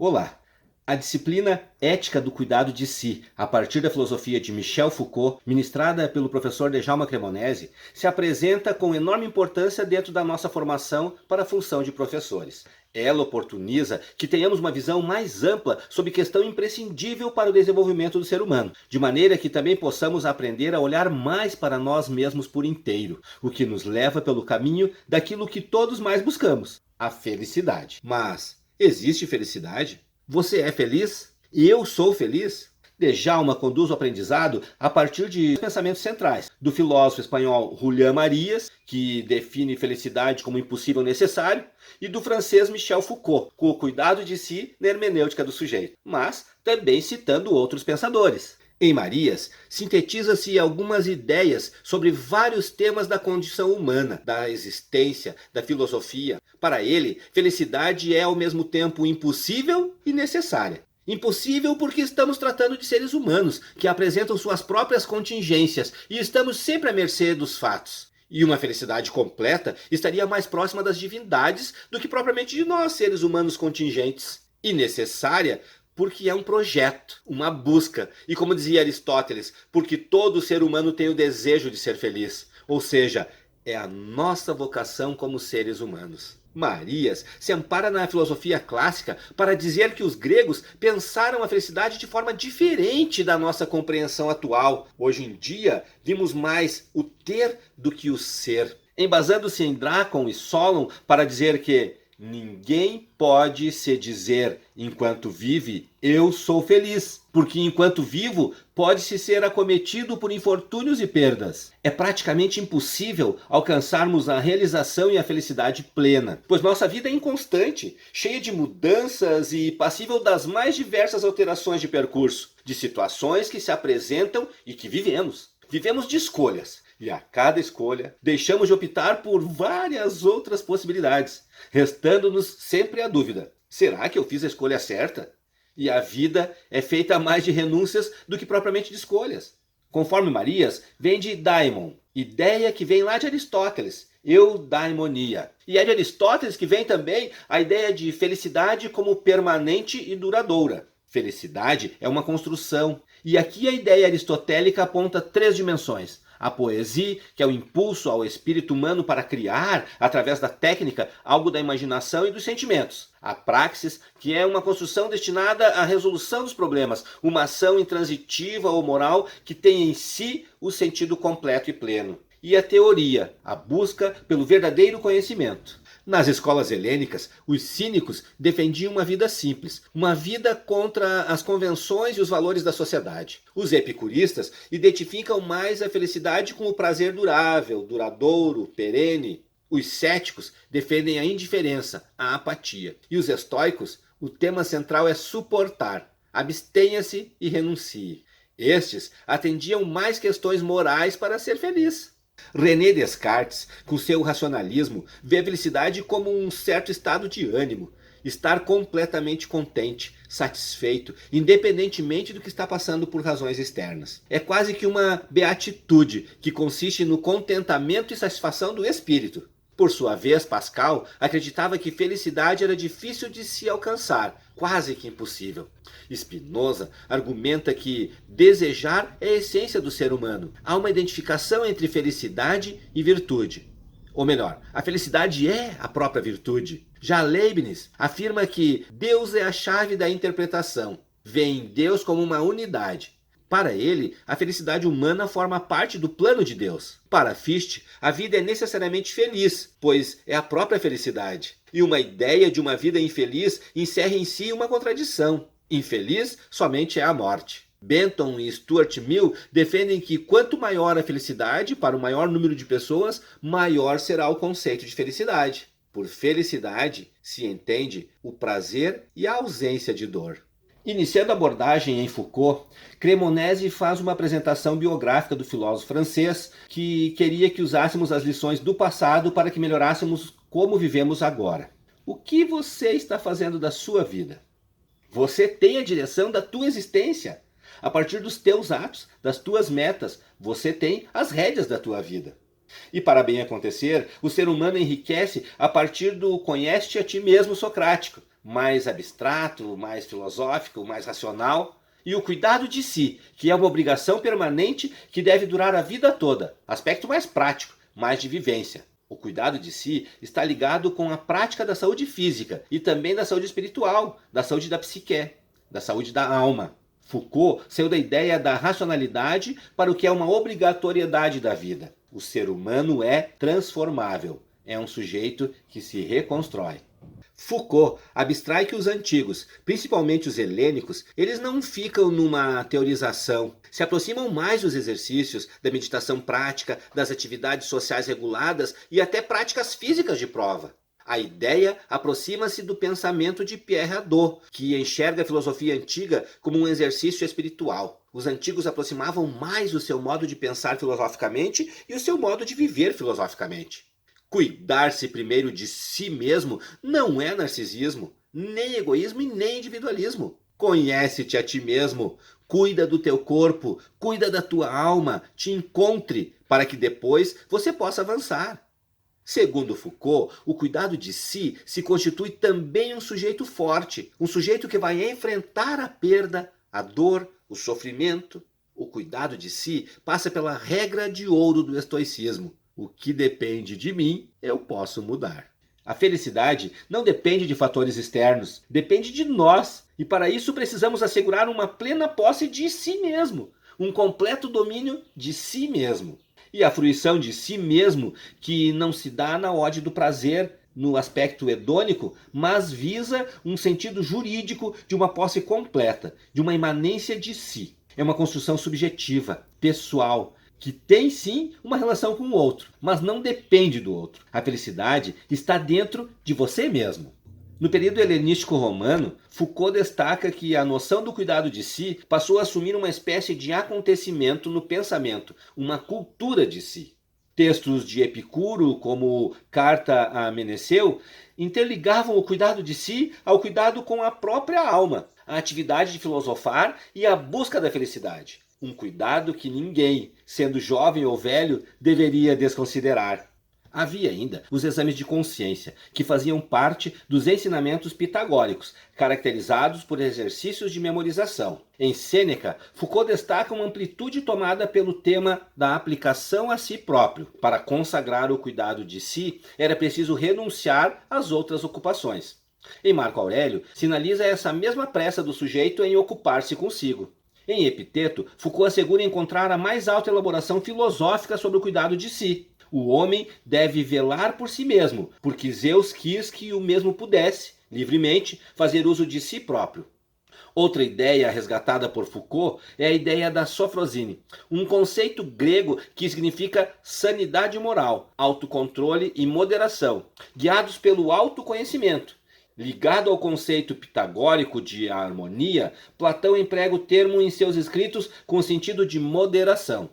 Olá! A disciplina Ética do Cuidado de Si, a partir da filosofia de Michel Foucault, ministrada pelo professor Djalma Cremonesi, se apresenta com enorme importância dentro da nossa formação para a função de professores. Ela oportuniza que tenhamos uma visão mais ampla sobre questão imprescindível para o desenvolvimento do ser humano, de maneira que também possamos aprender a olhar mais para nós mesmos por inteiro, o que nos leva pelo caminho daquilo que todos mais buscamos, a felicidade. Mas existe felicidade? Você é feliz? Eu sou feliz? Djalma conduz o aprendizado a partir de pensamentos centrais, do filósofo espanhol Julián Marías, que define felicidade como impossível necessário, e do francês Michel Foucault, com o cuidado de si na hermenêutica do sujeito, mas também citando outros pensadores. Em Marías, sintetiza-se algumas ideias sobre vários temas da condição humana, da existência, da filosofia. Para ele, felicidade é ao mesmo tempo impossível e necessária. Impossível porque estamos tratando de seres humanos, que apresentam suas próprias contingências e estamos sempre à mercê dos fatos. E uma felicidade completa estaria mais próxima das divindades do que propriamente de nós, seres humanos contingentes. E necessária porque é um projeto, uma busca. E como dizia Aristóteles, porque todo ser humano tem o desejo de ser feliz. Ou seja, é a nossa vocação como seres humanos. Marías se ampara na filosofia clássica para dizer que os gregos pensaram a felicidade de forma diferente da nossa compreensão atual. Hoje em dia, vimos mais o ter do que o ser. Embasando-se em Drácon e Solon para dizer que ninguém pode se dizer, enquanto vive, eu sou feliz, porque enquanto vivo, pode-se ser acometido por infortúnios e perdas. É praticamente impossível alcançarmos a realização e a felicidade plena, pois nossa vida é inconstante, cheia de mudanças e passível das mais diversas alterações de percurso, de situações que se apresentam e que vivemos. Vivemos de escolhas. E a cada escolha, deixamos de optar por várias outras possibilidades, restando-nos sempre a dúvida: será que eu fiz a escolha certa? E a vida é feita mais de renúncias do que propriamente de escolhas. Conforme Marías, vem de daimon, ideia que vem lá de Aristóteles, eudaimonia. E é de Aristóteles que vem também a ideia de felicidade como permanente e duradoura. Felicidade é uma construção. E aqui a ideia aristotélica aponta três dimensões: a poesia, que é o impulso ao espírito humano para criar, através da técnica, algo da imaginação e dos sentimentos. A praxis, que é uma construção destinada à resolução dos problemas, uma ação intransitiva ou moral que tem em si o sentido completo e pleno. E a teoria, a busca pelo verdadeiro conhecimento. Nas escolas helênicas, os cínicos defendiam uma vida simples, uma vida contra as convenções e os valores da sociedade. Os epicuristas identificam mais a felicidade com o prazer durável, duradouro, perene. Os céticos defendem a indiferença, a apatia. E os estoicos, o tema central é suportar. Abstenha-se e renuncie. Estes atendiam mais questões morais para ser feliz. René Descartes, com seu racionalismo, vê a felicidade como um certo estado de ânimo, estar completamente contente, satisfeito, independentemente do que está passando por razões externas. É quase que uma beatitude que consiste no contentamento e satisfação do espírito. Por sua vez, Pascal acreditava que felicidade era difícil de se alcançar, quase que impossível. Spinoza argumenta que desejar é a essência do ser humano. Há uma identificação entre felicidade e virtude. Ou melhor, a felicidade é a própria virtude. Já Leibniz afirma que Deus é a chave da interpretação. Vê em Deus como uma unidade. Para ele, a felicidade humana forma parte do plano de Deus. Para Fichte, a vida é necessariamente feliz, pois é a própria felicidade. E uma ideia de uma vida infeliz encerra em si uma contradição. Infeliz somente é a morte. Bentham e Stuart Mill defendem que quanto maior a felicidade para o maior número de pessoas, maior será o conceito de felicidade. Por felicidade se entende o prazer e a ausência de dor. Iniciando a abordagem em Foucault, Cremonesi faz uma apresentação biográfica do filósofo francês que queria que usássemos as lições do passado para que melhorássemos como vivemos agora. O que você está fazendo da sua vida? Você tem a direção da tua existência. A partir dos teus atos, das tuas metas, você tem as rédeas da tua vida. E para bem acontecer, o ser humano enriquece a partir do conhece-te a ti mesmo socrático, mais abstrato, mais filosófico, mais racional, e o cuidado de si, que é uma obrigação permanente que deve durar a vida toda, aspecto mais prático, mais de vivência. O cuidado de si está ligado com a prática da saúde física e também da saúde espiritual, da saúde da psique, da saúde da alma. Foucault saiu da ideia da racionalidade para o que é uma obrigatoriedade da vida. O ser humano é transformável, é um sujeito que se reconstrói. Foucault abstrai que os antigos, principalmente os helênicos, eles não ficam numa teorização, se aproximam mais dos exercícios, da meditação prática, das atividades sociais reguladas e até práticas físicas de prova. A ideia aproxima-se do pensamento de Pierre Hadot, que enxerga a filosofia antiga como um exercício espiritual. Os antigos aproximavam mais o seu modo de pensar filosoficamente e o seu modo de viver filosoficamente. Cuidar-se primeiro de si mesmo não é narcisismo, nem egoísmo e nem individualismo. Conhece-te a ti mesmo, cuida do teu corpo, cuida da tua alma, te encontre, para que depois você possa avançar. Segundo Foucault, o cuidado de si se constitui também um sujeito forte, um sujeito que vai enfrentar a perda, a dor, o sofrimento. O cuidado de si passa pela regra de ouro do estoicismo. O que depende de mim, eu posso mudar. A felicidade não depende de fatores externos, depende de nós. E para isso precisamos assegurar uma plena posse de si mesmo, um completo domínio de si mesmo. E a fruição de si mesmo, que não se dá na ode do prazer, no aspecto hedônico, mas visa um sentido jurídico de uma posse completa, de uma imanência de si. É uma construção subjetiva, pessoal, que tem sim uma relação com o outro, mas não depende do outro. A felicidade está dentro de você mesmo. No período helenístico romano, Foucault destaca que a noção do cuidado de si passou a assumir uma espécie de acontecimento no pensamento, uma cultura de si. Textos de Epicuro, como Carta a Meneceu, interligavam o cuidado de si ao cuidado com a própria alma, a atividade de filosofar e a busca da felicidade. Um cuidado que ninguém, sendo jovem ou velho, deveria desconsiderar. Havia ainda os exames de consciência, que faziam parte dos ensinamentos pitagóricos, caracterizados por exercícios de memorização. Em Sêneca, Foucault destaca uma amplitude tomada pelo tema da aplicação a si próprio. Para consagrar o cuidado de si, era preciso renunciar às outras ocupações. Em Marco Aurélio, sinaliza essa mesma pressa do sujeito em ocupar-se consigo. Em Epiteto, Foucault assegura encontrar a mais alta elaboração filosófica sobre o cuidado de si. O homem deve velar por si mesmo, porque Zeus quis que o mesmo pudesse, livremente, fazer uso de si próprio. Outra ideia resgatada por Foucault é a ideia da sofrosine, um conceito grego que significa sanidade moral, autocontrole e moderação, guiados pelo autoconhecimento. Ligado ao conceito pitagórico de harmonia, Platão emprega o termo em seus escritos com o sentido de moderação.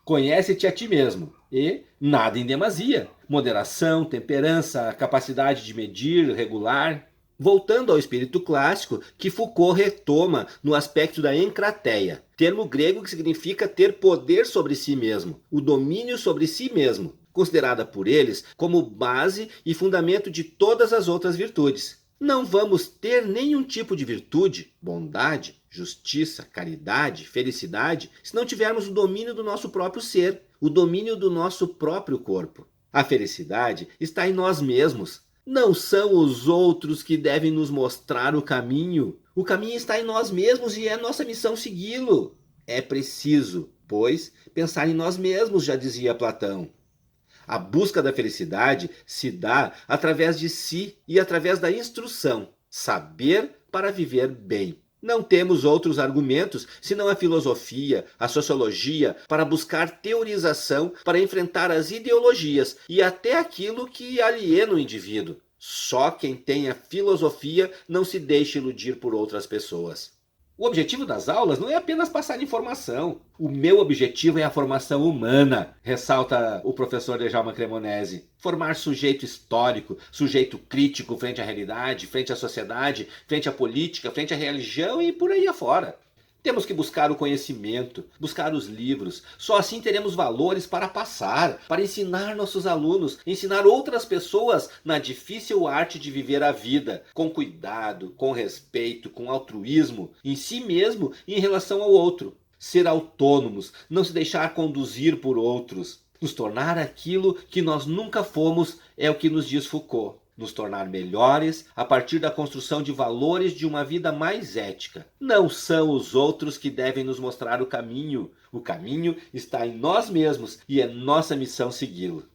Conhece-te a ti mesmo e nada em demasia. Moderação, temperança, capacidade de medir, regular. Voltando ao espírito clássico, que Foucault retoma no aspecto da encrateia, termo grego que significa ter poder sobre si mesmo, o domínio sobre si mesmo, considerada por eles como base e fundamento de todas as outras virtudes. Não vamos ter nenhum tipo de virtude, bondade, justiça, caridade, felicidade, se não tivermos o domínio do nosso próprio ser, o domínio do nosso próprio corpo. A felicidade está em nós mesmos. Não são os outros que devem nos mostrar o caminho. O caminho está em nós mesmos e é nossa missão segui-lo. É preciso, pois, pensar em nós mesmos, já dizia Platão. A busca da felicidade se dá através de si e através da instrução, saber para viver bem. Não temos outros argumentos senão a filosofia, a sociologia, para buscar teorização, para enfrentar as ideologias e até aquilo que aliena o indivíduo. Só quem tem a filosofia não se deixa iludir por outras pessoas. O objetivo das aulas não é apenas passar informação. O meu objetivo é a formação humana, ressalta o professor Djalma Cremonesi. Formar sujeito histórico, sujeito crítico frente à realidade, frente à sociedade, frente à política, frente à religião e por aí afora. Temos que buscar o conhecimento, buscar os livros. Só assim teremos valores para passar, para ensinar nossos alunos, ensinar outras pessoas na difícil arte de viver a vida, com cuidado, com respeito, com altruísmo, em si mesmo e em relação ao outro. Ser autônomos, não se deixar conduzir por outros. Nos tornar aquilo que nós nunca fomos é o que nos diz Foucault. Nos tornar melhores a partir da construção de valores de uma vida mais ética. Não são os outros que devem nos mostrar o caminho. O caminho está em nós mesmos e é nossa missão segui-lo.